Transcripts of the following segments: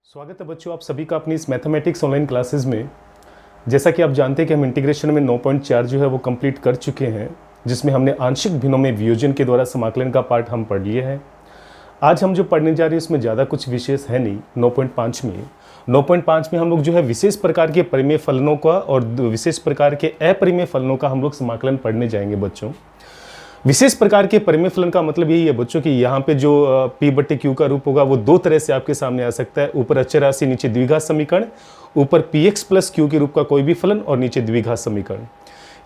स्वागत है बच्चों आप सभी का अपनी इस मैथमेटिक्स ऑनलाइन क्लासेस में। जैसा कि आप जानते हैं कि हम इंटीग्रेशन में 9.4 जो है वो कंप्लीट कर चुके हैं, जिसमें हमने आंशिक भिन्नों में वियोजन के द्वारा समाकलन का पार्ट हम पढ़ लिए हैं। आज हम जो पढ़ने जा रहे हैं उसमें ज़्यादा कुछ विशेष है नहीं। 9.5 में हम लोग जो है विशेष प्रकार के परिमेय फलनों का और विशेष प्रकार के अपरिमेय फलनों का हम लोग समाकलन पढ़ने जाएंगे बच्चों। विशेष प्रकार के परिमेय फलन का मतलब यही है बच्चों कि यहाँ पे जो P/Q का रूप होगा वो दो तरह से आपके सामने आ सकता है। ऊपर अचर राशि, नीचे द्विघात समीकरण। ऊपर Px + Q के रूप का कोई भी फलन और नीचे द्विघात समीकरण।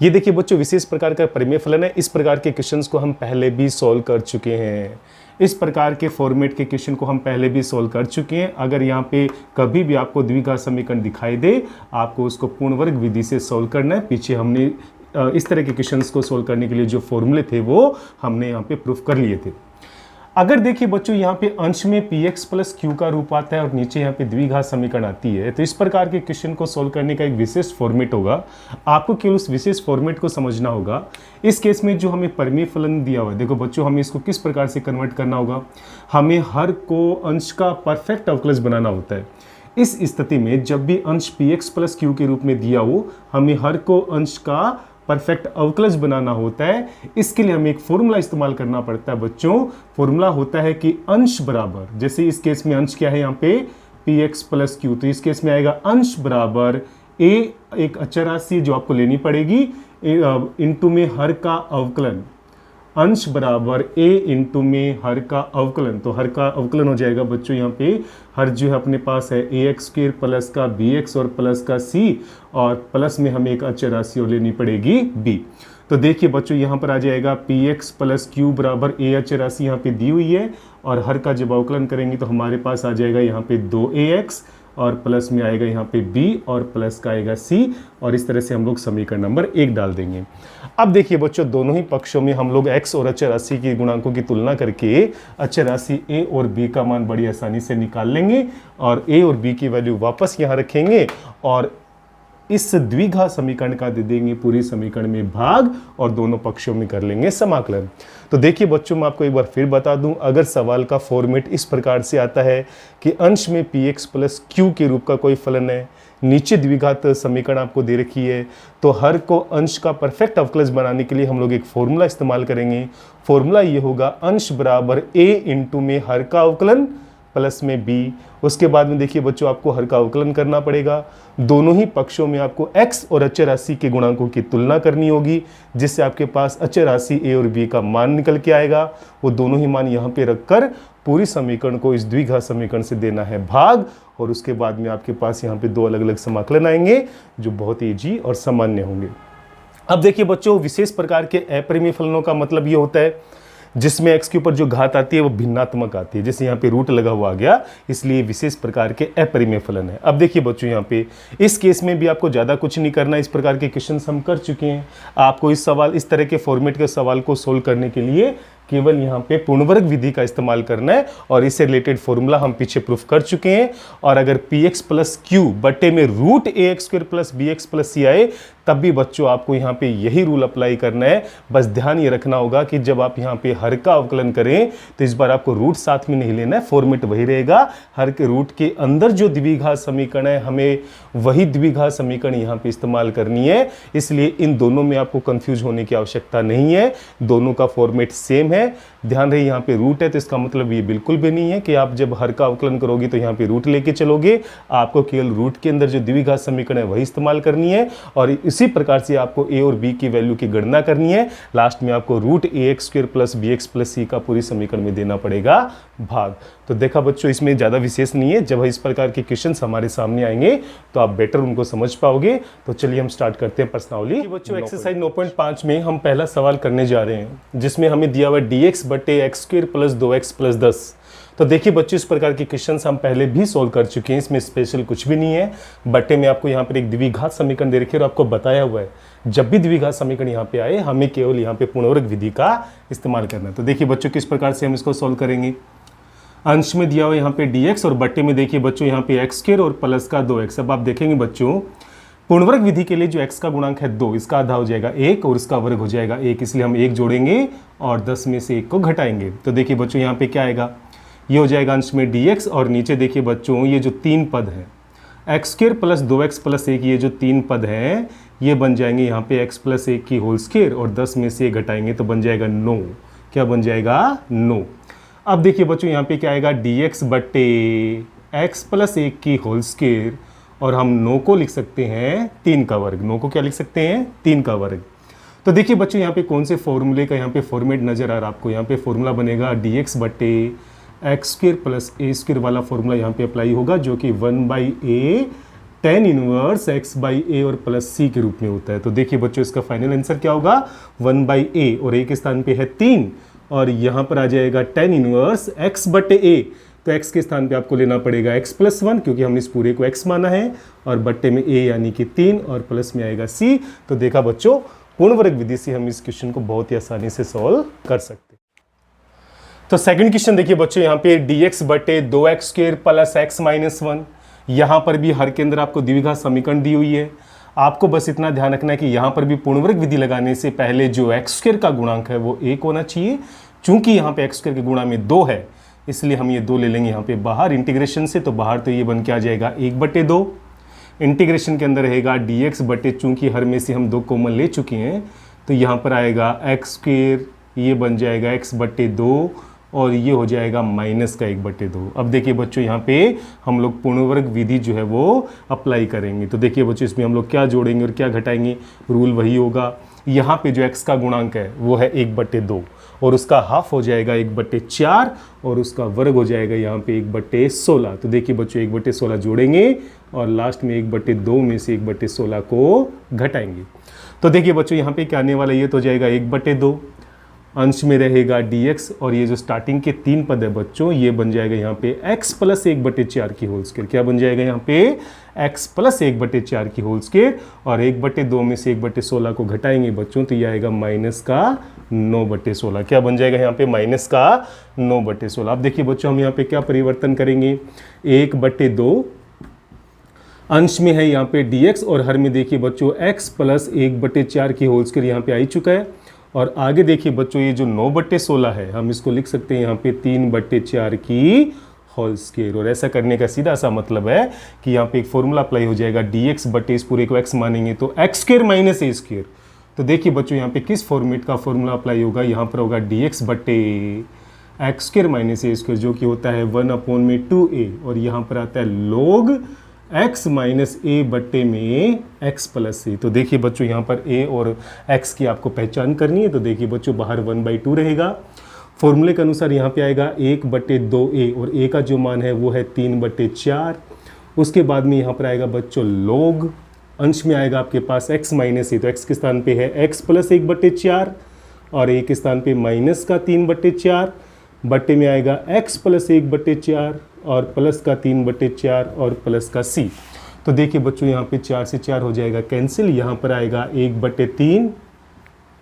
ये देखिए बच्चों विशेष प्रकार का परिमेय फलन है। इस प्रकार के क्वेश्चंस को हम पहले भी सॉल्व कर चुके हैं। इस प्रकार के फॉर्मेट के क्वेश्चन को हम पहले भी सॉल्व कर चुके हैं। अगर यहाँ पे कभी भी आपको द्विघात समीकरण दिखाई दे, आपको उसको पूर्ण वर्ग विधि से सॉल्व करना है। पीछे हमने इस तरह के क्वेश्चंस को सॉल्व करने के लिए जो फॉर्मूले थे वो हमने यहाँ पे प्रूफ कर लिए थे। अगर देखिए बच्चों यहाँ पे अंश में Px + Q का रूप आता है और नीचे यहाँ पे द्विघात समीकरण आती है, तो इस प्रकार के क्वेश्चन को सॉल्व करने का एक विशेष फॉर्मेट होगा। आपको केवल उस विशेष फॉर्मेट को समझना होगा। इस केस में जो हमें परिमेय फलन दिया हुआ है, देखो बच्चों हमें इसको किस प्रकार से कन्वर्ट करना होगा। हमें हर को अंश का परफेक्ट अवकलज बनाना होता है। इस स्थिति में जब भी अंश Px + Q के रूप में दिया हो, हमें हर को अंश का परफेक्ट अवकलज बनाना होता है। इसके लिए हमें एक फॉर्मूला इस्तेमाल करना पड़ता है बच्चों। फॉर्मूला होता है कि अंश बराबर, जैसे इस केस में अंश क्या है यहाँ पे Px + Q, तो इस केस में आएगा अंश बराबर a, एक अचर राशि जो आपको लेनी पड़ेगी, इंटू में हर का अवकलन। अंश बराबर a इंटू में हर का अवकलन, तो हर का अवकलन हो जाएगा बच्चों यहाँ पे हर जो है अपने पास है ax² प्लस का bx और प्लस का c, और प्लस में हमें एक अचर राशि और लेनी पड़ेगी b। तो देखिए बच्चों यहाँ पर आ जाएगा Px + Q बराबर a अचर राशि यहाँ पे दी हुई है, और हर का जब अवकलन करेंगे तो हमारे पास आ जाएगा यहाँ पे 2ax और प्लस में आएगा यहाँ पे b और प्लस का आएगा c, और इस तरह से हम लोग समीकरण नंबर 1 डाल देंगे। अब देखिए बच्चों दोनों ही पक्षों में हम लोग x और अचर राशि की गुणांकों की तुलना करके अचर राशि a और b का मान बड़ी आसानी से निकाल लेंगे, और a और b की वैल्यू वापस यहाँ रखेंगे और इस द्विघात समीकरण का दे देंगे पूरी समीकरण में भाग, और दोनों पक्षों में कर लेंगे समाकलन। तो देखिए बच्चों मैं आपको एक बार फिर बता दूं, अगर सवाल का फॉर्मेट इस प्रकार से आता है कि अंश में Px + Q के रूप का कोई फलन है, नीचे द्विघात समीकरण आपको दे रखी है, तो हर को अंश का परफेक्ट अवकलज बनाने के लिए हम लोग एक फॉर्मूला इस्तेमाल करेंगे। फॉर्मूला ये होगा अंश बराबर a इंटू में हर का अवकलन प्लस में b। उसके बाद में देखिए बच्चों आपको हर का अवकलन करना पड़ेगा। दोनों ही पक्षों में आपको x और अचर राशि के गुणांकों की तुलना करनी होगी, जिससे आपके पास अचर राशि a और b का मान निकल के आएगा। वो दोनों ही मान यहाँ पे रखकर पूरी समीकरण को इस द्विघात समीकरण से देना है भाग, और उसके बाद में आपके पास यहाँ पे दो अलग अलग समाकलन आएंगे जो बहुत ईजी और सामान्य होंगे। अब देखिए बच्चों विशेष प्रकार के अपरिमेय फलनों का मतलब ये होता है जिसमें x के ऊपर जो घात आती है वो भिन्नात्मक आती है, जैसे यहाँ पे रूट लगा हुआ आ गया, इसलिए विशेष प्रकार के अपरिमेय फलन है। अब देखिए बच्चों यहाँ पे इस केस में भी आपको ज़्यादा कुछ नहीं करना, इस प्रकार के क्वेश्चंस हम कर चुके हैं। आपको इस तरह के फॉर्मेट के सवाल को सोल्व करने के लिए केवल यहाँ पे पूर्ण वर्ग विधि का इस्तेमाल करना है, और इससे रिलेटेड फॉर्मूला हम पीछे प्रूफ कर चुके हैं। और अगर Px + Q बटे में √ax² + bx + c आए, तब भी बच्चों आपको यहाँ पे यही रूल अप्लाई करना है। बस ध्यान ये रखना होगा कि जब आप यहाँ पे हर का अवकलन करें तो इस बार आपको रूट साथ में नहीं लेना है, फॉर्मेट वही रहेगा। हर के रूट के अंदर जो द्विघात समीकरण है हमें वही द्विघात समीकरण यहाँ पे इस्तेमाल करनी है, इसलिए इन दोनों में आपको कंफ्यूज होने की आवश्यकता नहीं है। दोनों का फॉर्मेट सेम है। ध्यान रहे यहाँ पे रूट है तो इसका मतलब ये बिल्कुल भी नहीं है कि आप जब हर का अवकलन करोगे तो यहाँ पे रूट लेके चलोगे। आपको केवल रूट के अंदर जो द्विघात समीकरण है वही इस्तेमाल करनी है, और इसी प्रकार से आपको a और b की वैल्यू की गणना करनी है। लास्ट में आपको √ax² + bx + c का पूरी समीकरण में देना पड़ेगा भाग। तो देखा बच्चों इसमें ज़्यादा विशेष नहीं है। जब इस प्रकार के क्वेश्चन हमारे सामने आएंगे तो आप बेटर उनको समझ पाओगे। तो चलिए हम स्टार्ट करते हैं प्रश्नावली। बच्चों एक्सरसाइज 9.5 में हम पहला सवाल करने जा रहे हैं, जिसमें हमें दिया हुआ dx बटे x² + 2x + 10। तो देखिए बच्चों इस प्रकार के क्वेश्चंस हम पहले भी सॉल्व कर चुके हैं, इसमें स्पेशल कुछ भी नहीं है। बटे में आपको यहाँ पर एक द्विघात समीकरण दे रखे और आपको बताया हुआ है जब भी द्विघात समीकरण यहाँ पे आए हमें केवल यहाँ पे पूर्ण वर्ग विधि का इस्तेमाल करना है। तो देखिए बच्चों किस प्रकार से हम इसको सॉल्व करेंगे। अंश में दिया हुआ यहाँ पे dx और बटे में देखिए बच्चों यहाँ पे x² और प्लस का 2x। अब आप देखेंगे बच्चों पूर्ण वर्ग विधि के लिए जो x का गुणांक है 2, इसका आधा हो जाएगा 1 और इसका वर्ग हो जाएगा 1, इसलिए हम 1 जोड़ेंगे और 10 में से 1 को घटाएंगे। तो देखिए बच्चों यहाँ पे क्या आएगा ये हो जाएगा अंश में dx, और नीचे देखिए बच्चों ये जो तीन पद हैं x square plus 2x plus 1, ये जो तीन पद हैं ये बन जाएंगे यहाँ पे x प्लस 1 की होल स्क्वायर, और 10 में से घटाएंगे तो बन जाएगा 9। क्या बन जाएगा? 9। अब देखिए बच्चों यहाँ पे क्या आएगा, dx बट्टे x प्लस 1 की होल स्क्वायर, और हम 9 को लिख सकते हैं 3 का वर्ग। 9 को क्या लिख सकते हैं? 3 का वर्ग। तो देखिए बच्चों यहाँ पे कौन से फॉर्मूले का यहाँ पे फॉर्मेट नजर आ रहा है आपको। यहाँ पे फॉर्मूला बनेगा dx बट्टे एक्स स्क्र प्लस ए स्क्र वाला फॉर्मूला यहाँ पे अप्लाई होगा, जो कि 1/a tan इनवर्स x/a और प्लस c के रूप में होता है। तो देखिए बच्चों इसका फाइनल आंसर क्या होगा, 1/a, और a के स्थान पे है 3, और यहाँ पर आ जाएगा tan इनवर्स x बटे a। तो x के स्थान पे आपको लेना पड़ेगा x प्लस 1, क्योंकि हमने इस पूरे को x माना है, और बट्टे में a यानी कि 3, और प्लस में आएगा c। तो देखा बच्चों, पूर्ण वर्ग विधि से हम इस क्वेश्चन को बहुत ही आसानी से सॉल्व कर सकते हैं। तो सेकंड क्वेश्चन देखिए बच्चों, यहाँ पे dx बटे 2x square plus x minus 1। यहाँ पर भी हर के अंदर आपको द्विघात समीकरण दी हुई है। आपको बस इतना ध्यान रखना है कि यहाँ पर भी पूर्ण वर्ग विधि लगाने से पहले जो x स्क्वायर का गुणांक है वो 1 होना चाहिए। चूंकि यहाँ पे x स्क्वायर के गुणा में 2 है, इसलिए हम ये 2 ले लेंगे यहाँ पे बाहर इंटीग्रेशन से। तो बाहर तो ये बन के आ जाएगा 1/2। इंटीग्रेशन के अंदर रहेगा dx बटे, चूंकि हर में से हम 2 कॉमन ले चुके हैं, तो यहाँ पर आएगा x स्क्वायर, ये बन जाएगा x/2, और ये हो जाएगा माइनस का 1/2। अब देखिए बच्चों यहाँ पे हम लोग पूर्ण वर्ग विधि जो है वो अप्लाई करेंगे। तो देखिए बच्चों इसमें हम लोग क्या जोड़ेंगे और क्या घटाएंगे, रूल वही होगा। यहाँ पे जो x का गुणांक है वो है 1/2, और उसका हाफ हो जाएगा 1/4, और उसका वर्ग हो जाएगा यहाँ पे 1/16। तो देखिए बच्चों 1/16 जोड़ेंगे, और लास्ट में 1/2 में से 1/16 को घटाएंगे। तो देखिए बच्चों यहाँ पे क्या आने वाला, ये तो हो जाएगा 1/2, अंश में रहेगा dx, और ये जो स्टार्टिंग के 3 पद है बच्चों ये बन जाएगा यहाँ पे x प्लस 1/4 की होल स्क्वायर। क्या बन जाएगा यहाँ पे, x प्लस 1/4 की होल स्क्वायर, और 1/2 में से 1/16 को घटाएंगे बच्चों, तो ये आएगा माइनस का 9/16। क्या बन जाएगा यहाँ पे, माइनस का 9/16। अब देखिए बच्चों हम यहाँ पे क्या परिवर्तन करेंगे, 1/2 अंश में है यहाँ पे dx, और हर में देखिए बच्चों x प्लस 1/4 की होल स्क्वायर यहाँ पे आ ही चुका है। और आगे देखिए बच्चों ये जो 9/16 है, हम इसको लिख सकते हैं यहाँ पे 3/4 की होल स्क्वायर। और ऐसा करने का सीधा सा मतलब है कि यहाँ पे एक फॉर्मूला अप्लाई हो जाएगा, dx बटे इस पूरे को x मानेंगे तो x square minus a square. तो देखिए बच्चों यहाँ पे किस फॉर्मेट का फॉर्मूला अप्लाई होगा, यहाँ पर होगा dx बटे एक्स स्क्वायर माइनस ए स्क्वायर, जो कि होता है 1/2a, और यहाँ पर आता है log x माइनस ए बट्टे में x प्लस ए। तो देखिए बच्चों यहाँ पर a और x की आपको पहचान करनी है। तो देखिए बच्चों बाहर 1/2 रहेगा, फॉर्मूले के अनुसार यहाँ पे आएगा 1/2a, और a का जो मान है वो है 3/4। उसके बाद में यहाँ पर आएगा बच्चों log, अंश में आएगा आपके पास x माइनस ए, तो x के स्थान पे है x प्लस 1/4, और a के स्थान पे माइनस का 3/4, बट्टे में आएगा x प्लस 1/4 और प्लस का 3/4 और प्लस का c। तो देखिए बच्चों यहाँ पे 4 से 4 हो जाएगा कैंसिल, यहाँ पर आएगा 1/3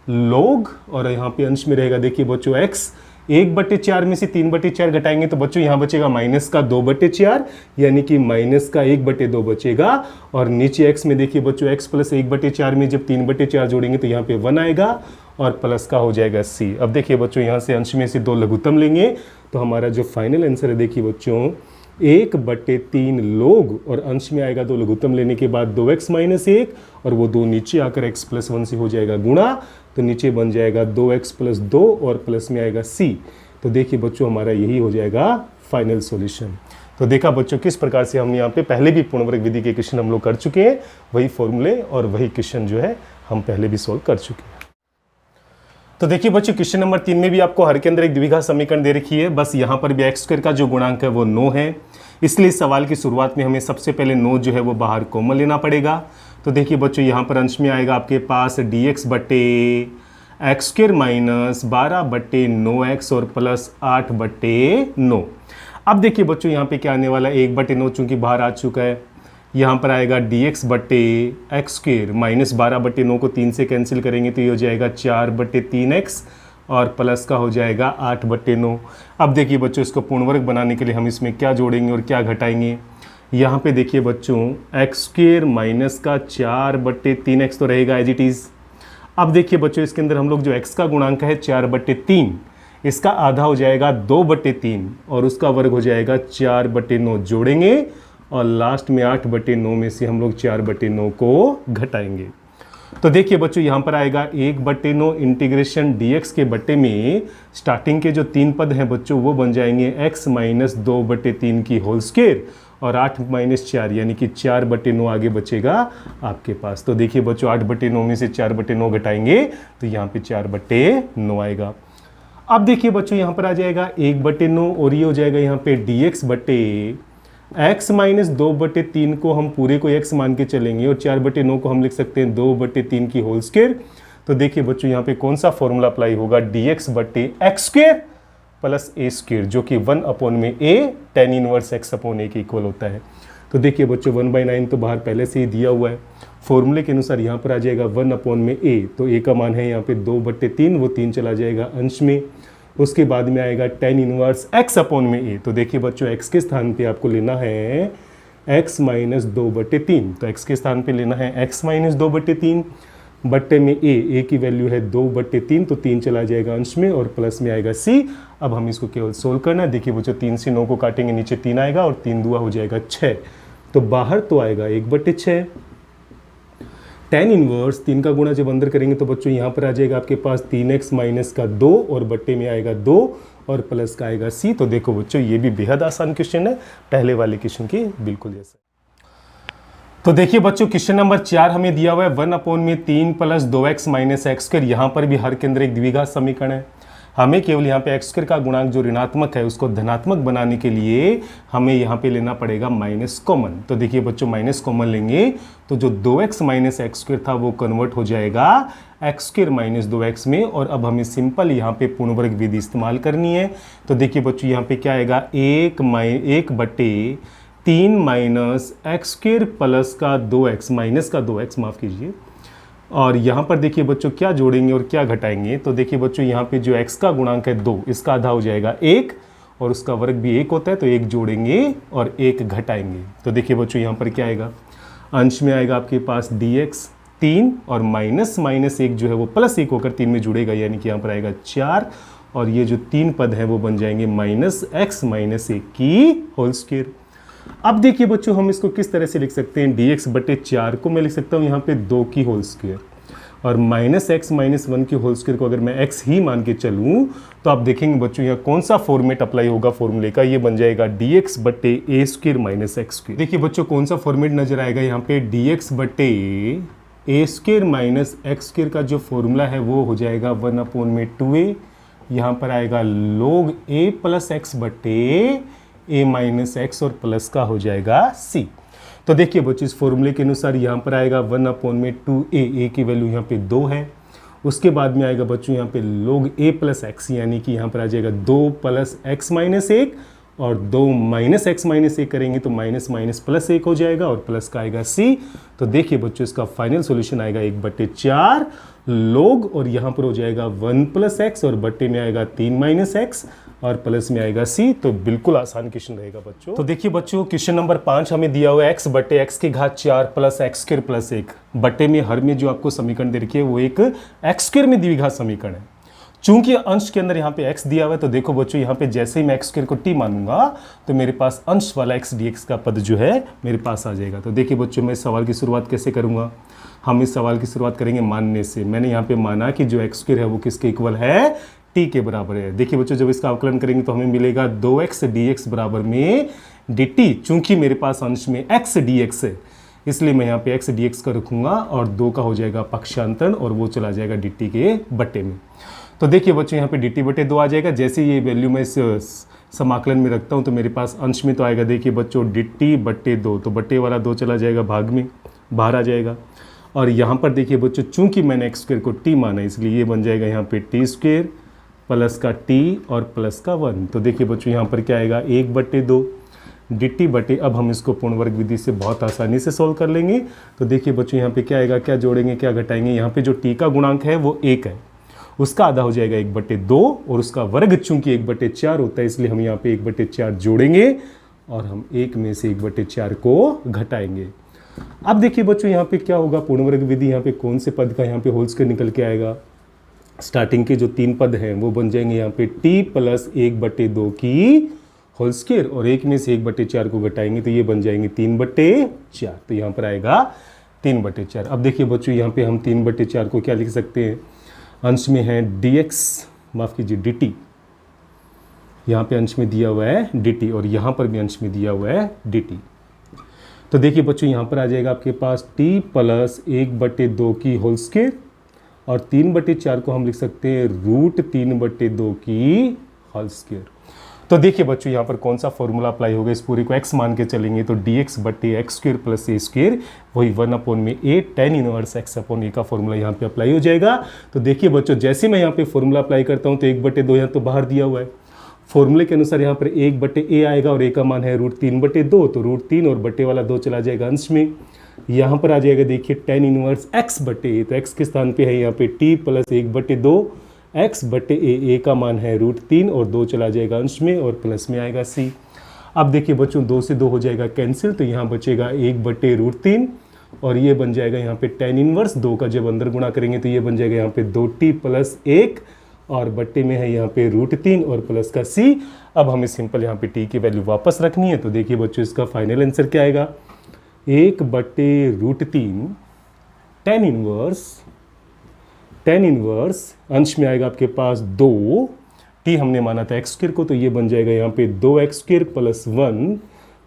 log, और यहाँ पे अंश में रहेगा देखिए बच्चों x, 1/4 में से 3/4 घटाएंगे तो बच्चों यहाँ बचेगा माइनस का 2/4, यानी कि माइनस का 1/2 बचेगा। और नीचे x में देखिए बच्चों x प्लस 1/4 में जब 3/4 जोड़ेंगे तो यहाँ पे 1 आएगा, और प्लस का हो जाएगा c। अब देखिए बच्चों यहाँ से अंश में से 2 लघुत्तम लेंगे, तो हमारा जो फाइनल आंसर है देखिए बच्चों 1/3 log, और अंश में आएगा 2 लघुत्तम लेने के बाद 2x माइनस 1, और वो 2 नीचे आकर x प्लस 1 से हो जाएगा गुणा, तो नीचे बन जाएगा 2x प्लस 2 और प्लस में आएगा c। तो देखिए बच्चों हमारा यही हो जाएगा फाइनल सॉल्यूशन। तो देखा बच्चों किस प्रकार से हम यहाँ पे पहले भी पूर्ण वर्ग विधि के क्वेश्चन हम लोग कर चुके हैं, वही फॉर्मूले और वही क्वेश्चन जो है हम पहले भी सोल्व कर चुके हैं। तो देखिए बच्चों क्वेश्चन नंबर 3 में भी आपको हर के अंदर एक द्विघात समीकरण दे रखी है, बस यहाँ पर भी एक्स स्क्वायर का जो गुणांक है वो 9 है, इसलिए इस सवाल की शुरुआत में हमें सबसे पहले 9 जो है वो बाहर कॉमन लेना पड़ेगा। तो देखिए बच्चों यहाँ पर अंश में आएगा आपके पास dx बटे एक्स स्क्वायर माइनस 12/9x और प्लस 8/9। अब देखिए बच्चों यहाँ पे क्या आने वाला है, 1/9 चूंकि बाहर आ चुका है, यहाँ पर आएगा dx बटे एक्स स्क्वायर माइनस 12/9 को 3 से कैंसिल करेंगे तो ये हो जाएगा 4/3x, और प्लस का हो जाएगा 8/9। अब देखिए बच्चों इसको पूर्ण वर्ग बनाने के लिए हम इसमें क्या जोड़ेंगे और क्या घटाएंगे। यहाँ पे देखिए बच्चों एक्स स्क्वायर माइनस का 4/3x तो रहेगा एज इट इज़। अब देखिए बच्चों इसके अंदर हम लोग जो x का गुणांक है 4/3, इसका आधा हो जाएगा 2/3 और उसका वर्ग हो जाएगा 4/9 जोड़ेंगे और लास्ट में 8/9 में से हम लोग 4/9 को घटाएंगे। तो देखिए बच्चों यहाँ पर आएगा 1/9 इंटीग्रेशन dx के बट्टे में स्टार्टिंग के जो 3 पद हैं बच्चों वो बन जाएंगे x माइनस 2/3 की होल स्क्वायर और 8 माइनस 4 यानी कि 4/9 आगे बचेगा आपके पास। तो देखिए बच्चों 8/9 में से 4/9 घटाएंगे तो यहाँ पे 4/9 आएगा। अब देखिए बच्चों यहाँ पर आ जाएगा 1/9 और ये हो जाएगा यहाँ पे dx बट्टे x माइनस 2/3 को हम पूरे को x मान के चलेंगे और 4/9 को हम लिख सकते हैं 2/3 की होल स्क्वायर। तो देखिए बच्चों यहाँ पे कौन सा फॉर्मूला अप्लाई होगा, dx बट्टे एक्स स्क्वायर प्लस ए स्क्वायर जो कि 1/a tan इनवर्स x/a के इक्वल होता है। तो देखिए बच्चों 1/9 तो बाहर पहले से ही दिया हुआ है, फॉर्मूले के अनुसार यहाँ पर आ जाएगा 1/a। तो a का मान है यहाँ पे 2/3, वो 3 चला जाएगा अंश में। उसके बाद में आएगा tan इनवर्स x/a। तो देखिए बच्चों x के स्थान पे आपको लेना है x माइनस 2/3। तो x के स्थान पे लेना है x माइनस 2/3 बट्टे में a की वैल्यू है 2/3 तो 3 चला जाएगा अंश में और प्लस में आएगा c। अब हम इसको केवल सोल्व करना है। देखिए बच्चों 3 से 9 को काटेंगे, नीचे 3 आएगा और 3 दूआ हो जाएगा 6। तो बाहर तो आएगा 1/6। tan इनवर्स 3 का गुणा जब अंदर करेंगे तो बच्चों यहाँ पर आ जाएगा आपके पास 3x माइनस का 2 और बट्टे में आएगा 2 और प्लस का आएगा c। तो देखो बच्चों ये भी बेहद आसान क्वेश्चन है, पहले वाले क्वेश्चन के बिल्कुल जैसा। तो देखिए बच्चों क्वेश्चन नंबर 4 हमें दिया हुआ है 1/3 plus 2x minus x square. यहाँ पर भी हर के अंदर एक द्विघात समीकरण है। हमें केवल यहाँ पे एक्स स्क्वायर का गुणांक जो ऋणात्मक है उसको धनात्मक बनाने के लिए हमें यहाँ पे लेना पड़ेगा माइनस कॉमन। तो देखिए बच्चों माइनस कॉमन लेंगे तो जो 2x माइनस एक्स स्क्वायर था वो कन्वर्ट हो जाएगा एक्स स्क्वायर माइनस 2x में। और अब हमें सिंपल यहाँ पे पूर्ण वर्ग विधि इस्तेमाल करनी है। तो देखिए बच्चों यहाँ पे क्या आएगा 1/3 माइनस एक्स स्क्वायर प्लस का 2x माइनस का 2x माफ कीजिए। और यहाँ पर देखिए बच्चों क्या जोड़ेंगे और क्या घटाएंगे। तो देखिए बच्चों यहाँ पे जो x का गुणांक है 2, इसका आधा हो जाएगा 1 और उसका वर्ग भी 1 होता है। तो 1 जोड़ेंगे और 1 घटाएंगे। तो देखिए बच्चों यहाँ पर क्या आएगा, अंश में आएगा आपके पास dx 3 और माइनस माइनस 1 जो है वो प्लस 1 होकर 3 में जुड़ेगा यानी कि यहाँ पर आएगा 4 और ये जो 3 पद हैं वो बन जाएंगे माइनस x माइनस 1 की होल स्क्वायर। अब देखिए बच्चों हम इसको किस तरह से लिख सकते हैं, dx बटे 4 को मैं लिख सकता हूँ यहाँ पे 2 की होल स्क्वायर और माइनस x माइनस 1 की होल स्क्वायर को अगर मैं x ही मान के चलूँ तो आप देखेंगे बच्चों यहाँ कौन सा फॉर्मेट अप्लाई होगा फॉर्मूले का, ये बन जाएगा dx बटे a square minus x square. देखिए बच्चों कौन सा फॉर्मेट नजर आएगा यहाँ पे, dx बटे a square minus x square का जो फॉर्मूला है वो हो जाएगा 1/2a। यहाँ पर आएगा log a प्लस एक्स बटे a माइनस एक्स और प्लस का हो जाएगा c। तो देखिए बच्चों इस फॉर्मूले के अनुसार यहाँ पर आएगा 1/2a, a की वैल्यू यहाँ पे 2 है। उसके बाद में आएगा बच्चों यहाँ पे log a प्लस एक्स यानी कि यहाँ पर आ जाएगा 2 प्लस एक्स माइनस 1 और 2 माइनस एक्स माइनस 1 करेंगे तो माइनस माइनस प्लस 1 हो जाएगा और प्लस का आएगा c। तो देखिए बच्चों इसका फाइनल सॉल्यूशन आएगा 1/4 log और यहाँ पर हो जाएगा 1 प्लस एक्स और बट्टे में आएगा 3 माइनस एक्स और प्लस में आएगा c। तो बिल्कुल आसान क्वेश्चन रहेगा बच्चों। तो देखिए बच्चों क्वेश्चन नंबर 5 हमें दिया हुआ है x बटे x की घात 4 प्लस एक्स स्क्वायर प्लस 1। बट्टे में हर में जो आपको समीकरण दे रखी है वो एक एक्स स्क्वायर में द्विघात समीकरण है। चूंकि अंश के अंदर यहाँ पे x दिया हुआ है तो देखो बच्चों यहाँ पे जैसे ही मैं एक्स स्क्वायर को t मानूंगा तो मेरे पास अंश वाला x dx का पद जो है मेरे पास आ जाएगा। तो देखिए बच्चों मैं इस सवाल की शुरुआत कैसे करूंगा, हम इस सवाल की शुरुआत करेंगे मानने से। मैंने यहाँ पे माना कि जो एक्स स्क्वायर है वो किसके इक्वल है, t के बराबर है। देखिए बच्चों जब इसका अवकलन करेंगे तो हमें मिलेगा 2x dx बराबर में dt। चूंकि मेरे पास अंश में x dx है इसलिए मैं यहाँ पे x dx का रखूंगा और 2 का हो जाएगा पक्षांतरण और वो चला जाएगा dt के बट्टे में। तो देखिए बच्चों यहाँ पे dt बटे 2 आ जाएगा। जैसे ये वैल्यू मैं इस समाकलन में रखता हूँ तो मेरे पास अंश में तो आएगा देखिए बच्चों dt बटे 2, तो बट्टे वाला 2 चला जाएगा भाग में, बाहर आ जाएगा। और यहाँ पर देखिए बच्चों चूंकि मैंने एक्स स्क्वायर को t माना इसलिए ये बन जाएगा यहाँ पे t स्क्वायर प्लस का t और प्लस का 1। तो देखिए बच्चों यहाँ पर क्या आएगा 1/2 dt बटे, अब हम इसको पूर्ण वर्ग विधि से बहुत आसानी से सोल्व कर लेंगे। तो देखिए बच्चों यहाँ पे क्या आएगा, क्या जोड़ेंगे क्या घटाएंगे, यहाँ पे जो t का गुणांक है वो 1 है, उसका आधा हो जाएगा 1/2 और उसका वर्ग चूंकि 1/4 होता है इसलिए हम यहाँ पे 1/4 जोड़ेंगे और हम 1 में से 1/4 को घटाएंगे। अब देखिए बच्चों यहाँ पे क्या होगा, पूर्ण वर्ग विधि यहाँ पे कौन से पद का यहाँ पे होल स्क्वायर निकल के आएगा, स्टार्टिंग के जो 3 पद हैं वो बन जाएंगे यहाँ पे t प्लस 1/2 की होल स्क्वायर, और एक में से 1/4 को घटाएंगे तो ये बन जाएंगे 3/4। तो यहाँ पर आएगा 3/4। अब देखिए बच्चों यहाँ पे हम 3/4 को क्या लिख सकते हैं, अंश में है dx, माफ़ कीजिए dt, यहाँ पे अंश में दिया हुआ है dt और यहाँ पर भी अंश में दिया हुआ है dt। तो देखिए बच्चों यहाँ पर आ जाएगा आपके पास t प्लस 1/2 की होल स्क्वायर, और 3/4 को हम लिख सकते हैं √3/2 की होल स्क्वायर। तो देखिए बच्चों यहाँ पर कौन सा फॉर्मूला अप्लाई होगा, इस पूरे को x मान के चलेंगे तो dx/x² प्लस a² वही 1/a tan इनवर्स x/a का फॉर्मूला यहाँ पे अप्लाई हो जाएगा। तो देखिए बच्चों जैसे मैं यहाँ पे फॉर्मूला अप्लाई करता हूँ तो 1/2 यहाँ तो बाहर दिया हुआ है, फॉर्मूले के अनुसार यहाँ पर 1/a आएगा और a का मान है √3/2, तो √3 और बटे वाला 2 चला जाएगा अंश में। यहाँ पर आ जाएगा देखिए tan इनवर्स x/a, तो x के स्थान पे है यहाँ पे t प्लस 1/2 x/a का मान है √3 और 2 चला जाएगा अंश में और प्लस में आएगा c। अब देखिए बच्चों 2 से 2 हो जाएगा कैंसिल, तो यहाँ बचेगा 1/√3 और ये बन जाएगा यहाँ पे tan इनवर्स 2 का जब अंदर गुणा करेंगे तो ये बन जाएगा यहाँ पे 2t प्लस 1 और बट्टे में है यहाँ पे √3 और प्लस का c। अब हमें सिंपल यहाँ पे t की वैल्यू वापस रखनी है, तो देखिए बच्चों इसका फाइनल आंसर क्या आएगा, 1/√3 tan इनवर्स अंश में आएगा आपके पास 2, t हमने माना था x² को, तो ये बन जाएगा यहाँ पे 2x² प्लस 1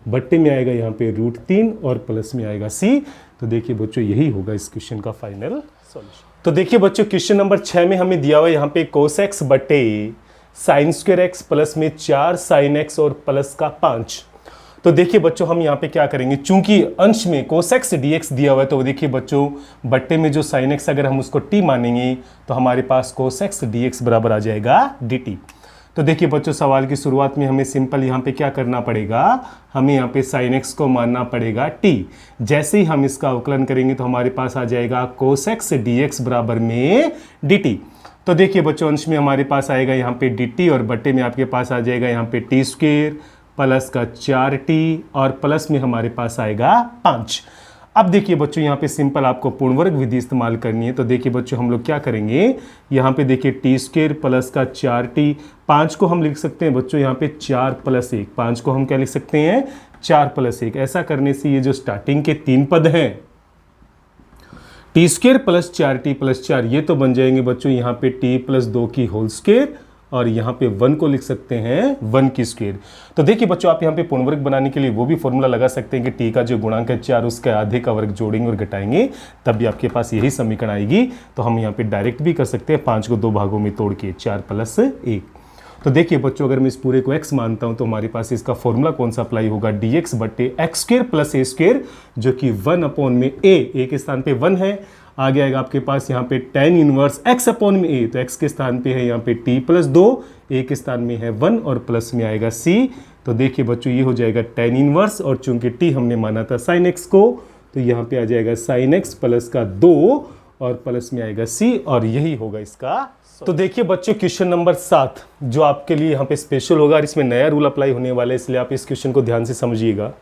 बट्टे में आएगा यहाँ पे √3 और प्लस में आएगा c। तो देखिए बच्चों यही होगा इस क्वेश्चन का फाइनल सॉल्यूशन। तो देखिए बच्चों क्वेश्चन नंबर 6 में हमें दिया हुआ है यहाँ पे cos x बटे sin² x प्लस में 4 sin x और प्लस का 5। तो देखिए बच्चों हम यहाँ पे क्या करेंगे, चूंकि अंश में cos x dx दिया हुआ है तो देखिए बच्चों बट्टे में जो sin x अगर हम उसको t मानेंगे तो हमारे पास cos x dx बराबर आ जाएगा dt। तो देखिए बच्चों सवाल की शुरुआत में हमें सिंपल यहाँ पे क्या करना पड़ेगा, हमें यहाँ पे sin x को मानना पड़ेगा t। जैसे ही हम इसका अवकलन करेंगे तो हमारे पास आ जाएगा cos x dx बराबर में dt। तो देखिए बच्चों अंश में हमारे पास आएगा यहाँ पे dt और बट्टे में आपके पास आ जाएगा यहाँ पे t² प्लस का 4t और प्लस में हमारे पास आएगा 5। अब देखिए बच्चों यहाँ पे सिंपल आपको पूर्ण वर्ग विधि इस्तेमाल करनी है, तो देखिए बच्चों हम लोग क्या करेंगे, यहाँ पे देखिए t² प्लस का 4t, 5 को हम लिख सकते हैं बच्चों यहाँ पे 4 प्लस 1, 5 को हम क्या लिख सकते हैं 4 प्लस 1। ऐसा करने से ये जो स्टार्टिंग के 3 पद हैं t² प्लस 4t प्लस 4 ये तो बन जाएंगे बच्चों यहाँ पे t प्लस 2 की होल स्क्वायर और यहाँ पे 1 को लिख सकते हैं 1 की स्क्वायर। तो देखिए बच्चों आप यहाँ पे पूर्ण वर्ग बनाने के लिए वो भी फॉर्मूला लगा सकते हैं कि t का जो गुणांक है 4 उसके आधे का वर्ग जोड़ेंगे और घटाएंगे तब भी आपके पास यही समीकरण आएगी। तो हम यहाँ पे डायरेक्ट भी कर सकते हैं 5 को 2 भागों में तोड़ के 4 प्लस 1। तो देखिए बच्चों अगर मैं इस पूरे को x मानता हूं तो हमारे पास इसका फॉर्मूला कौन सा अप्लाई होगा, dx बटे x² प्लस a² जो कि 1/a के स्थान पे 1 है, आगे आएगा आपके पास यहाँ पे tan इनवर्स x/a, तो x के स्थान पे है यहाँ पे t प्लस 2, a के स्थान में है 1 और प्लस में आएगा c। तो देखिए बच्चों ये हो जाएगा tan इनवर्स और चूंकि t हमने माना था sin x को तो यहाँ पे आ जाएगा sin x प्लस का 2 और प्लस में आएगा c और यही होगा इसका। तो देखिए बच्चों क्वेश्चन नंबर 7 जो आपके लिए यहाँ पे स्पेशल होगा और इसमें नया रूल अप्लाई होने वाला है, इसलिए आप इस क्वेश्चन को ध्यान से समझिएगा।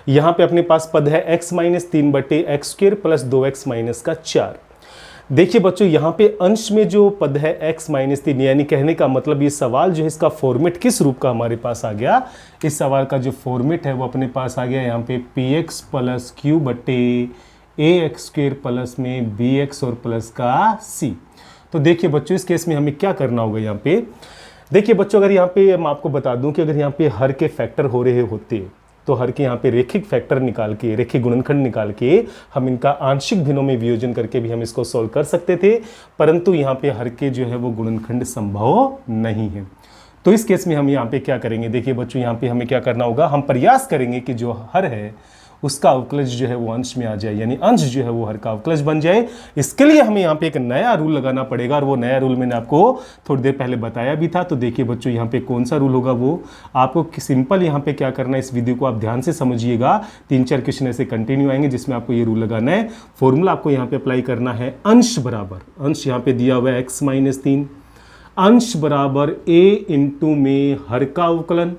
यहाँ पे अपने पास पद है x माइनस 3 बटे x² प्लस 2x माइनस का 4। देखिए बच्चों यहाँ पे अंश में जो पद है x माइनस 3 यानी कहने का मतलब ये सवाल जो है इसका फॉर्मेट किस रूप का हमारे पास आ गया, इस सवाल का जो फॉर्मेट है वो अपने पास आ गया यहाँ पे px प्लस q बटे ax² प्लस में bx और प्लस का c। तो देखिए बच्चों इस केस में हमें क्या करना होगा, यहाँ पे देखिए बच्चों अगर यहाँ पे मैं आपको बता दूं कि अगर यहाँ पे हर के फैक्टर हो रहे होते तो हर के यहाँ पे रेखिक फैक्टर निकाल के, रेखिक गुणनखंड निकाल के हम इनका आंशिक भिन्नों में वियोजन करके भी हम इसको सॉल्व कर सकते थे, परंतु यहाँ पे हर के जो है वो गुणनखंड संभव नहीं है। तो इस केस में हम यहाँ पे क्या करेंगे, देखिए बच्चों यहाँ पे हमें क्या करना होगा, हम प्रयास करेंगे कि जो हर है उसका अवकलज जो है वो अंश में आ जाए, यानी अंश जो है वो हर का अवकलज बन जाए। इसके लिए हमें यहाँ पे एक नया रूल लगाना पड़ेगा और वो नया रूल मैंने आपको थोड़ी देर पहले बताया भी था। तो देखिए बच्चों यहाँ पे कौन सा रूल होगा, वो आपको सिंपल यहाँ पे क्या करना है, इस वीडियो को आप ध्यान से समझिएगा, 3-4 क्वेश्चन ऐसे कंटिन्यू आएंगे जिसमें आपको ये रूल लगाना है। फॉर्मूला आपको यहाँ पे अप्लाई करना है, अंश बराबर, अंश यहाँ पे दिया हुआ है x माइनस 3, अंश बराबर a इंटू में हर का अवकलन,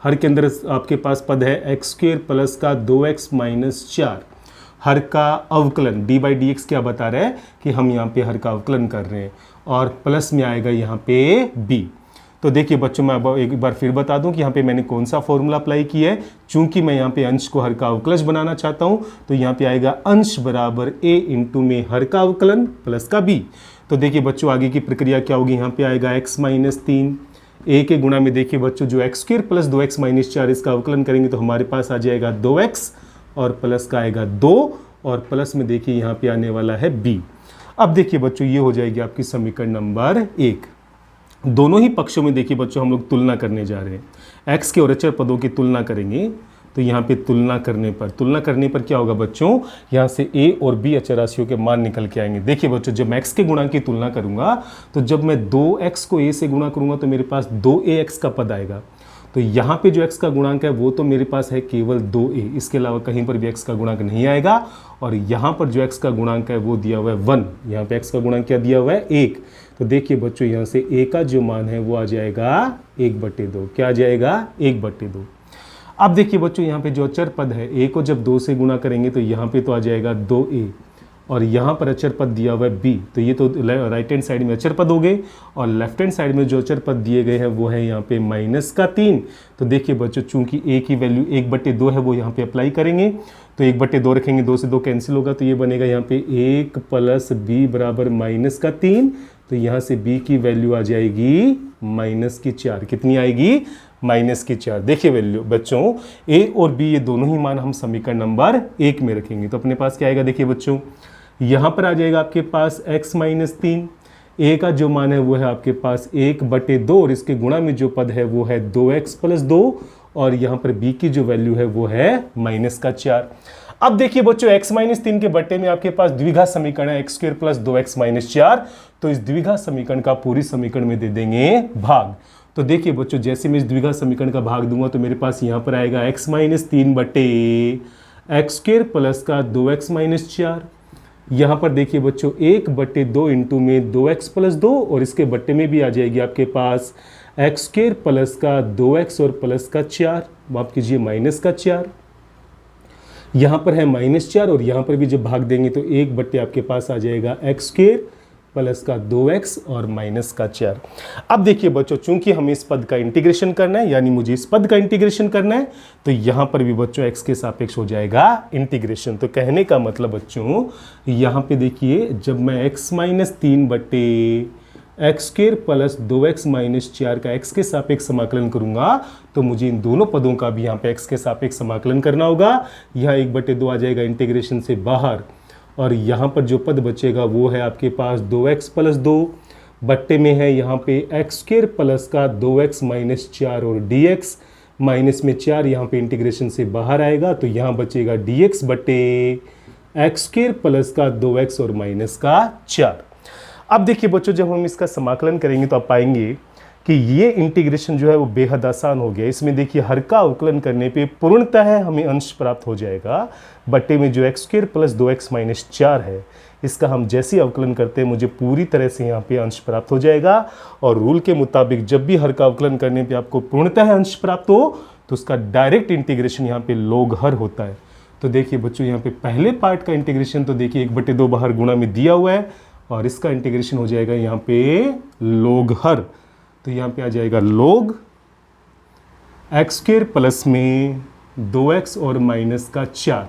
हर के अंदर आपके पास पद है x² प्लस का 2x माइनस 4 हर का अवकलन डी बाई डी एक्स क्या बता रहा है कि हम यहाँ पे हर का अवकलन कर रहे हैं, और प्लस में आएगा यहाँ पे b। तो देखिए बच्चों, मैं अब एक बार फिर बता दूं कि यहाँ पे मैंने कौन सा फॉर्मूला अप्लाई किया है। चूंकि मैं यहाँ पे अंश को हर का अवकलज बनाना चाहता हूँ, तो यहाँ पे आएगा अंश बराबर a इंटू में हर का अवकलन प्लस का b। तो देखिए बच्चों, आगे की प्रक्रिया क्या होगी, यहाँ पे आएगा x माइनस 3, a के गुणा में देखिए बच्चों जो x square plus 2x minus 4 इसका अवकलन करेंगे तो हमारे पास आ जाएगा 2x, और प्लस का आएगा 2, और प्लस में देखिए यहाँ पे आने वाला है b। अब देखिए बच्चों, ये हो जाएगी आपकी समीकरण नंबर 1। दोनों ही पक्षों में देखिए बच्चों हम लोग तुलना करने जा रहे हैं, x के और अचर पदों की तुलना करेंगे। तो यहाँ पे तुलना करने पर क्या होगा बच्चों, यहाँ से a और b अचर राशियों के मान निकल के आएंगे। देखिए बच्चों, जब मैं x के गुणा की तुलना करूंगा, तो जब मैं 2x को a से गुणा करूंगा तो मेरे पास 2ax का पद आएगा। तो यहाँ पे जो x का गुणांक है वो तो मेरे पास है केवल 2a, इसके अलावा कहीं पर भी x का गुणांक नहीं आएगा। और यहाँ पर जो x का गुणांक है वो दिया हुआ है 1, यहाँ पे x का गुणांक क्या दिया हुआ है 1। तो देखिए बच्चों, यहाँ से a का जो मान है वो आ जाएगा 1/2। क्या आ जाएगा 1/2। अब देखिए बच्चों, यहाँ पे जो अचर पद है a को जब 2 से गुणा करेंगे तो यहाँ पे तो आ जाएगा 2a, और यहाँ पर अचर पद दिया हुआ है b। तो ये तो राइट हैंड साइड में अचर पद हो गए, और लेफ्ट हैंड साइड में जो अचर पद दिए गए हैं वो है यहाँ पे -3। तो देखिए बच्चों, चूंकि a की वैल्यू 1/2 है वो यहाँ पे अप्लाई करेंगे, तो 1/2 रखेंगे, 2 से 2 कैंसिल होगा, तो ये बनेगा यहाँ पे 1 + b बराबर -3। तो यहाँ से b की वैल्यू आ जाएगी -4। कितनी आएगी -4। देखिए वैल्यू बच्चों, a और b ये दोनों ही मान हम समीकरण नंबर 1 में रखेंगे। तो अपने पास क्या आएगा, देखिए बच्चों, यहाँ पर आ जाएगा आपके पास x माइनस 3, a का जो मान है वो है आपके पास 1/2, और इसके गुणा में जो पद है वो है 2x + 2, और यहाँ पर b की जो वैल्यू है वो है -4। अब देखिए बच्चों, x माइनस 3 के बट्टे में आपके पास द्विघात समीकरण है x² + 2x माइनस 4। तो इस द्विघात समीकरण का पूरी समीकरण में दे देंगे भाग। तो देखिए बच्चों, जैसे मैं इस द्विघात समीकरण का भाग दूंगा तो मेरे पास यहाँ पर आएगा x माइनस 3 बट्टे x² प्लस का 2x माइनस 4। यहाँ पर देखिए बच्चों, 1/2 इंटू में 2x + 2, और इसके बट्टे में भी आ जाएगी आपके पास x² प्लस का 2x और प्लस का 4, माफ कीजिए -4। यहाँ पर है -4, और यहाँ पर भी जब भाग देंगे तो 1/, आपके पास आ जाएगा x² प्लस का 2x और -4। अब देखिए बच्चों, चूंकि हमें इस पद का इंटीग्रेशन करना है, यानी मुझे इस पद का इंटीग्रेशन करना है, तो यहाँ पर भी बच्चों x के सापेक्ष हो जाएगा इंटीग्रेशन। तो कहने का मतलब बच्चों, यहाँ पे देखिए, जब मैं x माइनस 3 बट्टे x² प्लस 2x माइनस 4 का x के सापेक्ष समाकलन करूंगा, तो मुझे इन दोनों पदों का भी यहाँ पे x के सापेक्ष समाकलन करना होगा। यहाँ 1/2 आ जाएगा इंटीग्रेशन से बाहर, और यहाँ पर जो पद बचेगा वो है आपके पास 2x + 2, बट्टे में है यहाँ पे x² प्लस का 2x माइनस 4 और dx, माइनस में 4 यहाँ पे इंटीग्रेशन से बाहर आएगा, तो यहाँ बचेगा dx बट्टे x² प्लस का 2x और माइनस का 4। अब देखिए बच्चों, जब हम इसका समाकलन करेंगे तो आप पाएंगे कि ये इंटीग्रेशन जो है वो बेहद आसान हो गया। इसमें देखिए हर का अवकलन करने पे पूर्णतः हमें अंश प्राप्त हो जाएगा। बट्टे में जो x² प्लस 2x माइनस 4 है, इसका हम जैसे ही अवकलन करते हैं मुझे पूरी तरह से यहाँ पे अंश प्राप्त हो जाएगा। और रूल के मुताबिक जब भी हर का अवकलन करने पे आपको पूर्णतः अंश प्राप्त हो तो उसका डायरेक्ट इंटीग्रेशन यहाँ पे log हर होता है। तो देखिए बच्चों, यहाँ पे पहले पार्ट का इंटीग्रेशन तो देखिए 1/2 बाहर गुणा में दिया हुआ है, और इसका इंटीग्रेशन हो जाएगा यहाँ पे log हर। तो यहाँ पे आ जाएगा log x² प्लस में 2x और -4।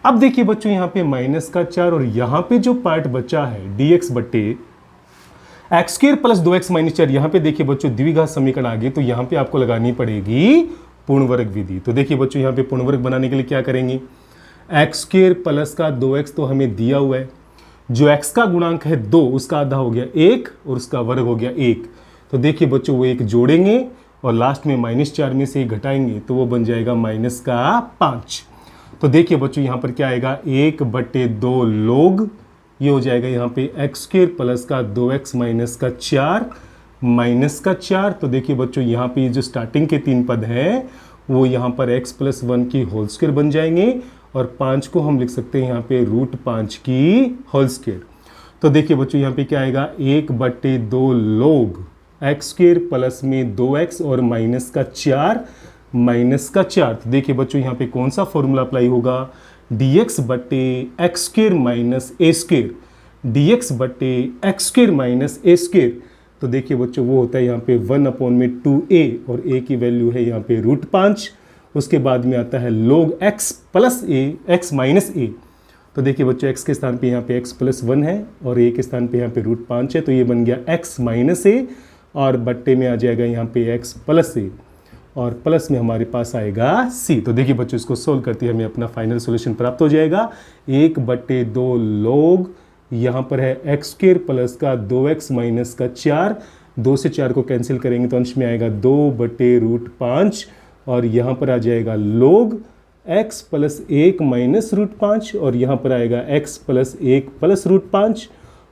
अब देखिए बच्चों, यहाँ पे -4, और यहाँ पे जो पार्ट बचा है dx बट्टे x² प्लस 2x माइनस 4, यहाँ पे देखिए बच्चों द्विघात समीकरण आ गए, तो यहाँ पे आपको लगानी पड़ेगी पूर्ण वर्ग विधि। तो देखिए बच्चों, यहाँ पे पूर्ण वर्ग बनाने के लिए क्या करेंगे, x² प्लस का 2x तो हमें दिया हुआ है, जो x का गुणांक है 2 उसका आधा हो गया 1 और उसका वर्ग हो गया 1। तो देखिए बच्चों, वो 1 जोड़ेंगे और लास्ट में -4 में से घटाएंगे तो वो बन जाएगा -5। तो देखिए बच्चों, यहाँ पर क्या आएगा 1/2 log, ये हो जाएगा यहाँ पे x² प्लस का 2x माइनस का 4। तो देखिए बच्चों, यहाँ पे जो स्टार्टिंग के 3 पद हैं वो यहाँ पर x + 1 की होल स्क्वायर बन जाएंगे, और 5 को हम लिख सकते हैं यहाँ पे √5 की होल स्क्वायर। तो देखिए बच्चों, यहाँ पे क्या आएगा 1/2 log x² प्लस में 2x और -4। तो देखिए बच्चों, यहाँ पे कौन सा फॉर्मूला अप्लाई होगा, dx बटे एक्स स्क्र माइनस ए स्क्र, dx बटे एक्स स्क्र माइनस ए स्क्र। तो देखिए बच्चों वो होता है यहाँ पे 1/2a और a की वैल्यू है यहाँ पे √5। उसके बाद में आता है log x plus a, x minus a। तो देखिए बच्चों x के स्थान पे यहाँ पे x प्लस 1 है और a के स्थान पे यहाँ पे √5 है, तो ये बन गया x माइनस a और बट्टे में आ जाएगा यहाँ पे x प्लस a और प्लस में हमारे पास आएगा c। तो देखिए बच्चों इसको सोल्व करते हैं हमें अपना फाइनल सॉल्यूशन प्राप्त हो जाएगा 1/2 log, यहाँ पर है एक्स स्क्र प्लस का 2x माइनस का 4, 2 से 4 को कैंसिल करेंगे तो अंश में आएगा 2/√5 और यहाँ पर आ जाएगा log x प्लस 1 माइनस √5 और यहाँ पर आएगा x प्लस 1 प्लस √5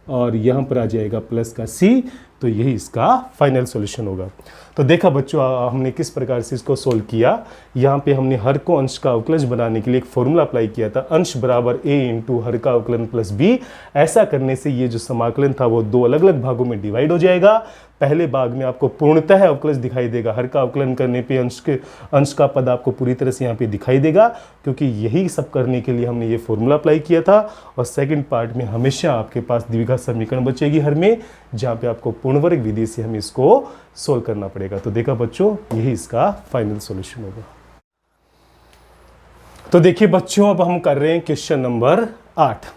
और यहाँ पर आ जाएगा प्लस का c। तो यही इसका फाइनल सॉल्यूशन होगा। तो देखा बच्चों हमने किस प्रकार से इसको सोल्व किया। यहाँ पे हमने हर को अंश का अवकलज बनाने के लिए एक फॉर्मूला अप्लाई किया था, अंश बराबर a इंटू हर का अवकलन प्लस b। ऐसा करने से ये जो समाकलन था वो दो अलग अलग भागों में डिवाइड हो जाएगा। पहले भाग में आपको पूर्णतः अवकलज दिखाई देगा, हर का अवकलन करने पे अंश का पद आपको पूरी तरह से यहाँ पे दिखाई देगा, क्योंकि यही सब करने के लिए हमने ये फॉर्मूला अप्लाई किया था। और सेकंड पार्ट में हमेशा आपके पास द्विघात समीकरण बचेगी हर में, जहाँ पे आपको पूर्णवर्ग विधि से हमें इसको सोल्व करना पड़ेगा। तो देखा बच्चों यही इसका फाइनल सॉल्यूशन होगा। तो देखिए बच्चों अब हम कर रहे हैं क्वेश्चन नंबर 8।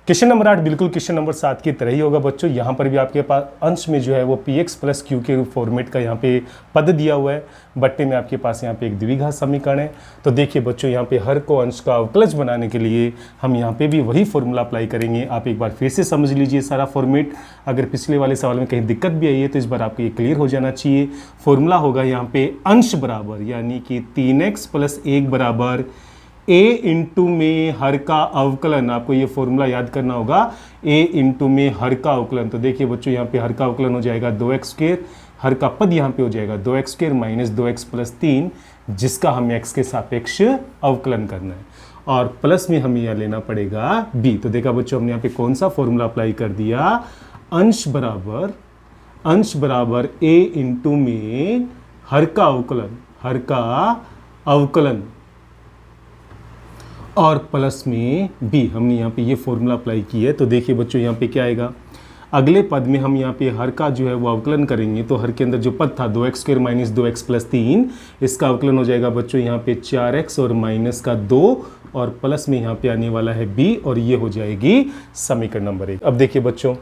क्वेश्चन नंबर 8 बिल्कुल क्वेश्चन नंबर 7 की तरह ही होगा बच्चों। यहाँ पर भी आपके पास अंश में जो है वो px प्लस q के फॉर्मेट का यहाँ पे पद दिया हुआ है, बट्टे में आपके पास यहाँ पे एक द्विघात समीकरण है। तो देखिए बच्चों यहाँ पे हर को अंश का अवकलज बनाने के लिए हम यहाँ पे भी वही फॉर्मूला अप्लाई करेंगे। आप एक बार फिर से समझ लीजिए सारा फॉर्मेट। अगर पिछले वाले सवाल में कहीं दिक्कत भी आई है तो इस बार आपको ये क्लियर हो जाना चाहिए। फॉर्मूला होगा यहाँ पे अंश बराबर यानी कि 3x प्लस 1 बराबर a इंटू में हर का अवकलन। आपको ये फॉर्मूला याद करना होगा, a इंटू में हर का अवकलन। तो देखिए बच्चों यहाँ पे हर का अवकलन हो जाएगा 2x स्क्र, हर का पद यहाँ पे हो जाएगा 2x square minus 2x plus 3, जिसका हमें x के सापेक्ष अवकलन करना है और प्लस में हमें यहाँ लेना पड़ेगा b। तो देखा बच्चों हमने यहाँ पे कौन सा फॉर्मूला अप्लाई कर दिया, अंश बराबर a इंटू में हर का अवकलन और प्लस में b। हमने यहाँ पे ये फॉर्मूला अप्लाई की है। तो देखिए बच्चों यहाँ पे क्या आएगा, अगले पद में हम यहाँ पे हर का जो है वो अवकलन करेंगे। तो हर के अंदर जो पद था 2x square minus 2x plus 3, इसका अवकलन हो जाएगा बच्चों यहाँ पे 4x और माइनस का 2 और प्लस में यहाँ पे आने वाला है b और ये हो जाएगी समीकरण नंबर 1। अब देखिए बच्चों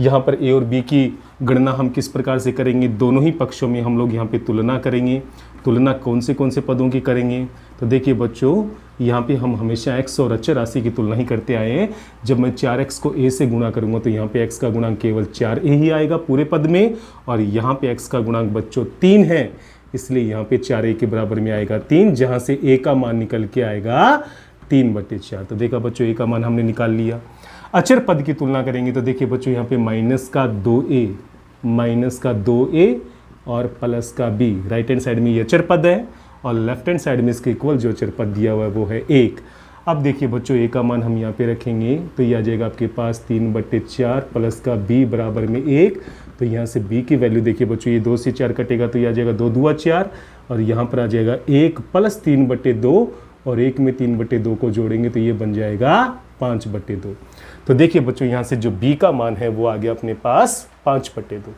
यहाँ पर a और b की गणना हम किस प्रकार से करेंगे, दोनों ही पक्षों में हम लोग यहाँ पे तुलना करेंगे। तुलना कौन से पदों की करेंगे, तो देखिए बच्चों यहाँ पे हम हमेशा x और अचर राशि की तुलना ही करते आए हैं। जब मैं 4x को a से गुणा करूंगा तो यहाँ पे x का गुणांक केवल 4a ही आएगा पूरे पद में, और यहाँ पे x का गुणांक बच्चों 3 है, इसलिए यहाँ पे 4a के बराबर में आएगा 3, जहाँ से a का मान निकल के आएगा 3/4। तो देखा बच्चों a का मान हमने निकाल लिया। अचर पद की तुलना करेंगे तो देखिए बच्चों यहाँ पे माइनस का 2a और प्लस का b। राइट हैंड साइड में ये अचर पद है और लेफ्ट हैंड साइड में इसके इक्वल जो अचर पद दिया हुआ है वो है 1। अब देखिए बच्चों a का मान हम यहाँ पे रखेंगे तो ये आ जाएगा आपके पास 3/4 प्लस का b बराबर में 1। तो यहाँ से b की वैल्यू देखिए बच्चों, ये 2 से 4 कटेगा तो ये आ जाएगा 2 दूआ 4 और यहाँ पर आ जाएगा 1 प्लस 3/2 और 1 में 3/2 को जोड़ेंगे तो ये बन जाएगा 5/2। तो देखिए बच्चों यहाँ से जो b का मान है वो आ गया अपने पास 5/2।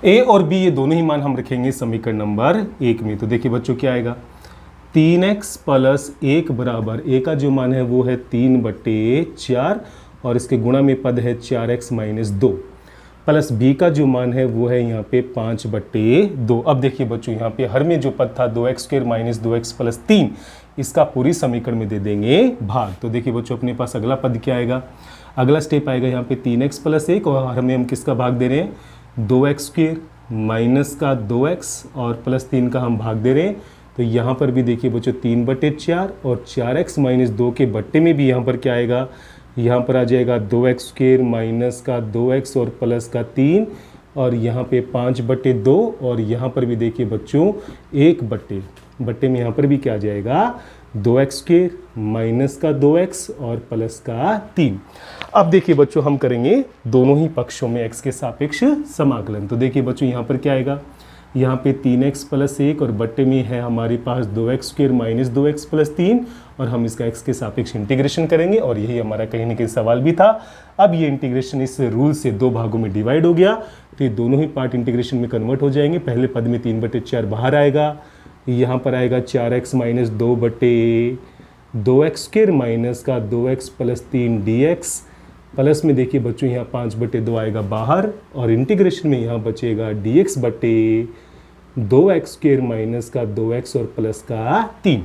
a और b ये दोनों ही मान हम रखेंगे समीकरण नंबर 1 में। तो देखिए बच्चों क्या आएगा, 3x प्लस 1 बराबर a का जो मान है वो है 3/4 और इसके गुणा में पद है 4x माइनस 2 प्लस b का जो मान है वो है यहाँ पे 5/2। अब देखिए बच्चों यहाँ पे हर में जो पद था 2x square minus 2x plus 3, इसका पूरी समीकरण में दे देंगे भाग। तो देखिए बच्चों अपने पास अगला पद क्या आएगा, अगला स्टेप आएगा यहाँ पे 3x प्लस 1 और हर में हम किसका भाग दे रहे हैं, 2x स्क्र माइनस का 2x और प्लस 3 का हम भाग दे रहे हैं। तो यहाँ पर भी देखिए बच्चों 3/4 और 4x माइनस 2 के बट्टे में भी यहाँ पर क्या आएगा, यहाँ पर आ जाएगा 2x स्क्र माइनस का 2x और प्लस का 3 और यहाँ पे 5/2 और यहाँ पर भी देखिए बच्चों 1 बट्टे में यहाँ पर भी क्या आ जाएगा 2x स्क्र माइनस का 2x और प्लस का 3। अब देखिए बच्चों हम करेंगे दोनों ही पक्षों में x के सापेक्ष समाकलन। तो देखिए बच्चों यहाँ पर क्या आएगा, यहाँ पे 3x प्लस 1 और बट्टे में है हमारे पास 2x square minus 2x plus 3 और हम इसका x के सापेक्ष इंटीग्रेशन करेंगे और यही हमारा कहीं ना कहीं सवाल भी था। अब ये इंटीग्रेशन इस रूल से दो भागों में डिवाइड हो गया, तो ये दोनों ही पार्ट इंटीग्रेशन में कन्वर्ट हो जाएंगे। पहले पद में 3/4 बाहर आएगा, यहाँ पर आएगा 4x minus 2/2x square minus का 2x प्लस 3 dx प्लस में देखिए बच्चों यहाँ 5/2 आएगा बाहर और इंटीग्रेशन में यहाँ बचेगा dx बटे 2x स्क्वायर माइनस का 2x और प्लस का 3।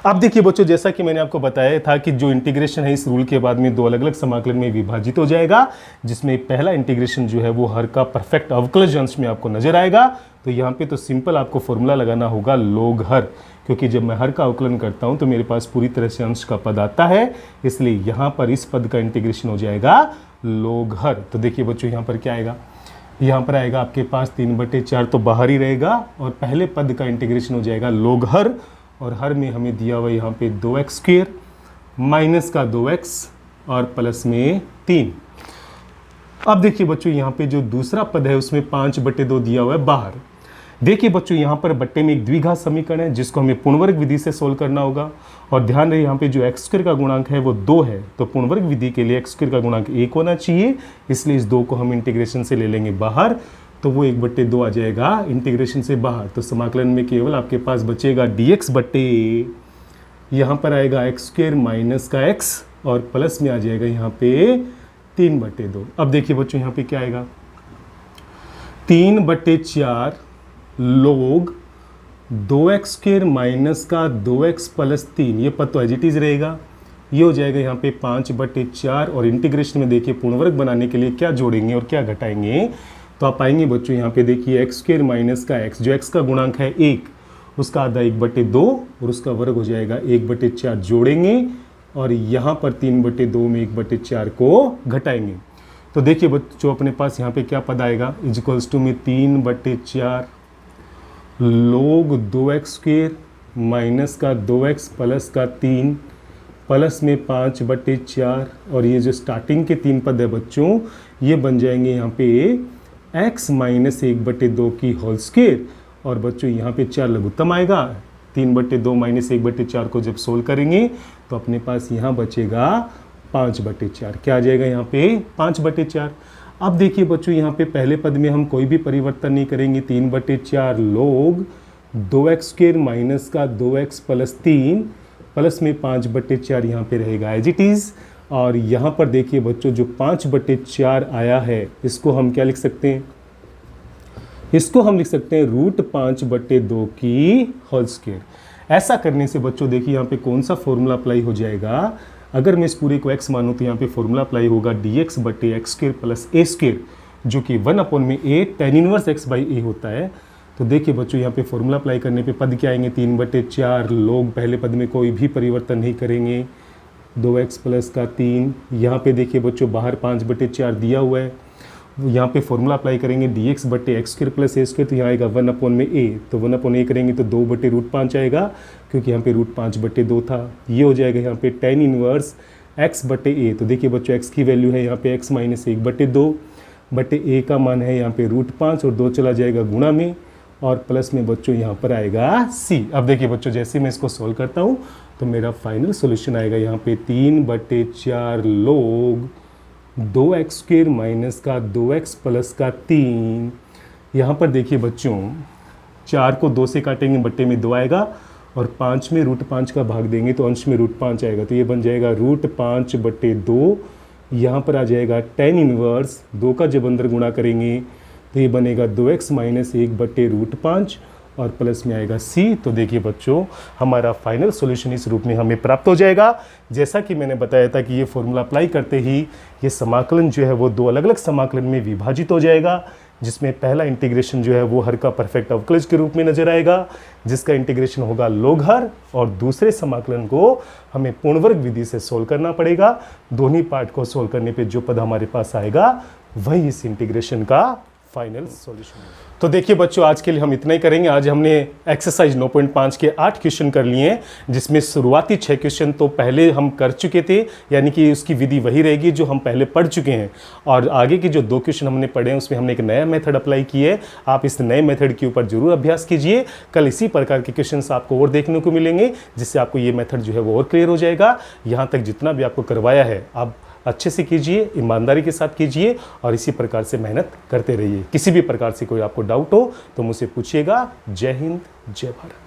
अब देखिए बच्चों, जैसा कि मैंने आपको बताया था कि जो इंटीग्रेशन है इस रूल के बाद में दो अलग अलग समाकलन में विभाजित हो जाएगा, जिसमें पहला इंटीग्रेशन जो है वो हर का परफेक्ट अवकलज अंश में आपको नजर आएगा। तो यहाँ पे तो सिंपल आपको फॉर्मूला लगाना होगा लोग हर, क्योंकि जब मैं हर का अवकलन करता हूँ तो मेरे पास पूरी तरह से अंश का पद आता है, इसलिए यहाँ पर इस पद का इंटीग्रेशन हो जाएगा लोग हर। तो देखिए बच्चों यहाँ पर क्या आएगा, यहाँ पर आएगा आपके पास 3/4 तो बाहर ही रहेगा और पहले पद का इंटीग्रेशन हो जाएगा लोग हर और हर में हमें दिया हुआ यहाँ पे 2x स्क्वायर माइनस का 2x और प्लस में 3। अब देखिए बच्चों यहाँ पे जो दूसरा पद है उसमें 5/2 दिया हुआ है बाहर। देखिए बच्चों यहाँ पर बट्टे में एक द्विघात समीकरण है जिसको हमें पूर्णवर्ग विधि से सोल्व करना होगा और ध्यान रहे यहाँ पे जो x स्क्वायर का गुणांक है वो 2 है, तो पूर्णवर्ग विधि के लिए x स्क्वायर का गुणांक 1 होना चाहिए, इसलिए इस 2 को हम इंटीग्रेशन से ले लेंगे बाहर, तो वो 1/2 आ जाएगा इंटीग्रेशन से बाहर। तो समाकलन में केवल आपके पास बचेगा dx बट्टे यहाँ पर आएगा x स्क्वायर माइनस का x और प्लस में आ जाएगा यहाँ पे 3/2। अब देखिए बच्चों यहाँ पे क्या आएगा, 3/4 लोग 2x स्क्वायर माइनस का 2x प्लस 3, ये पद तो एज इट इज रहेगा, ये हो जाएगा यहाँ पे 5/4 और इंटीग्रेशन में देखिए पूर्णवर्ग बनाने के लिए क्या जोड़ेंगे और क्या घटाएंगे, तो आप पाएंगे बच्चों यहाँ पे देखिए x स्क्वायर माइनस का x, जो x का गुणांक है 1, उसका आधा 1/2 और उसका वर्ग हो जाएगा 1/4 जोड़ेंगे और यहाँ पर 3/2 में 1/4 को घटाएंगे। तो देखिए बच्चों अपने पास यहाँ पे क्या पद आएगा, इक्वल्स टू में 3/4 लोग 2x स्क्वायर माइनस का 2x प्लस का 3 प्लस में 5/4 और ये जो स्टार्टिंग के 3 पद है बच्चों ये बन जाएंगे यहाँ पे x माइनस 1/2 की होल स्क्वायर और बच्चों यहाँ पे 4 लघुत्तम आएगा, 3/2 माइनस 1/4 को जब सोल्व करेंगे तो अपने पास यहाँ बचेगा 5/4, क्या आ जाएगा यहाँ पे 5/4। अब देखिए बच्चों यहाँ पे पहले पद में हम कोई भी परिवर्तन नहीं करेंगे, 3/4 लोग 2x स्क्वायर माइनस का 2x प्लस 3 प्लस में 5/4 यहाँ पे रहेगा एज इट इज़ और यहाँ पर देखिए बच्चों जो 5/4 आया है इसको हम क्या लिख सकते हैं, इसको हम लिख सकते हैं √5/2 की होल स्क्वायर। ऐसा करने से बच्चों देखिए यहाँ पे कौन सा फॉर्मूला अप्लाई हो जाएगा, अगर मैं इस पूरे को x मानूँ तो यहाँ पे फॉर्मूला अप्लाई होगा dx बटे x square plus a square जो कि 1/a tan inverse x by a होता है। तो देखिए बच्चों यहाँ पे फॉर्मूला अप्लाई करने पे पद क्या आएंगे, 3/4 लोग पहले पद में कोई भी परिवर्तन नहीं करेंगे, 2x प्लस का 3, यहाँ पे देखिए बच्चों बाहर 5/4 दिया हुआ है, यहाँ पे फॉर्मूला अप्लाई करेंगे dx बटे x square plus a square, तो यहाँ आएगा 1/a, तो 1/a करेंगे तो 2/√5 आएगा क्योंकि यहाँ पे √5/2 था। ये हो जाएगा यहाँ पे tan इनवर्स x बटे a, तो देखिए बच्चों x की वैल्यू है यहाँ पे x माइनस 1/2 बटे a का मान है यहाँ पे √5 और 2 चला जाएगा गुणा में और प्लस में बच्चों यहाँ पर आएगा c। अब देखिए बच्चों जैसे मैं इसको सॉल्व करता हूँ तो मेरा फाइनल सोल्यूशन आएगा यहाँ पे 3/4 लोग 2x स्क्वायर माइनस का 2x प्लस का 3, यहाँ पर देखिए बच्चों 4 को 2 से काटेंगे बट्टे में 2 आएगा और 5 में √5 का भाग देंगे तो अंश में √5 आएगा, तो ये बन जाएगा √5/2, यहाँ पर आ जाएगा tan इनवर्स 2 का जब अंदर गुणा करेंगे तो ये बनेगा 2x माइनस 1/√5 और प्लस में आएगा c। तो देखिए बच्चों हमारा फाइनल सॉल्यूशन इस रूप में हमें प्राप्त हो जाएगा। जैसा कि मैंने बताया था कि ये फॉर्मूला अप्लाई करते ही ये समाकलन जो है वो दो अलग अलग समाकलन में विभाजित हो जाएगा, जिसमें पहला इंटीग्रेशन जो है वो हर का परफेक्ट अवकलज के रूप में नजर आएगा जिसका इंटीग्रेशन होगा लोग हर, और दूसरे समाकलन को हमें पूर्णवर्ग विधि से सोल्व करना पड़ेगा। दोनों पार्ट को सोल्व करने पे जो पद हमारे पास आएगा वही इस इंटीग्रेशन का फाइनल सॉल्यूशन। तो देखिए बच्चों, आज के लिए हम इतना ही करेंगे। आज हमने एक्सरसाइज 9.5 के 8 क्वेश्चन कर लिए हैं, जिसमें शुरुआती 6 क्वेश्चन तो पहले हम कर चुके थे, यानी कि उसकी विधि वही रहेगी जो हम पहले पढ़ चुके हैं। और आगे के जो 2 क्वेश्चन हमने पढ़े हैं उसमें हमने एक नया मेथड अप्लाई किया है। आप इस नए मेथड के ऊपर जरूर अभ्यास कीजिए। कल इसी प्रकार के क्वेश्चन आपको और देखने को मिलेंगे, जिससे आपको ये मेथड जो है वो और क्लियर हो जाएगा। यहाँ तक जितना भी आपको करवाया है आप अच्छे से कीजिए, ईमानदारी के साथ कीजिए और इसी प्रकार से मेहनत करते रहिए। किसी भी प्रकार से कोई आपको डाउट हो तो मुझसे पूछिएगा। जय हिंद, जय भारत।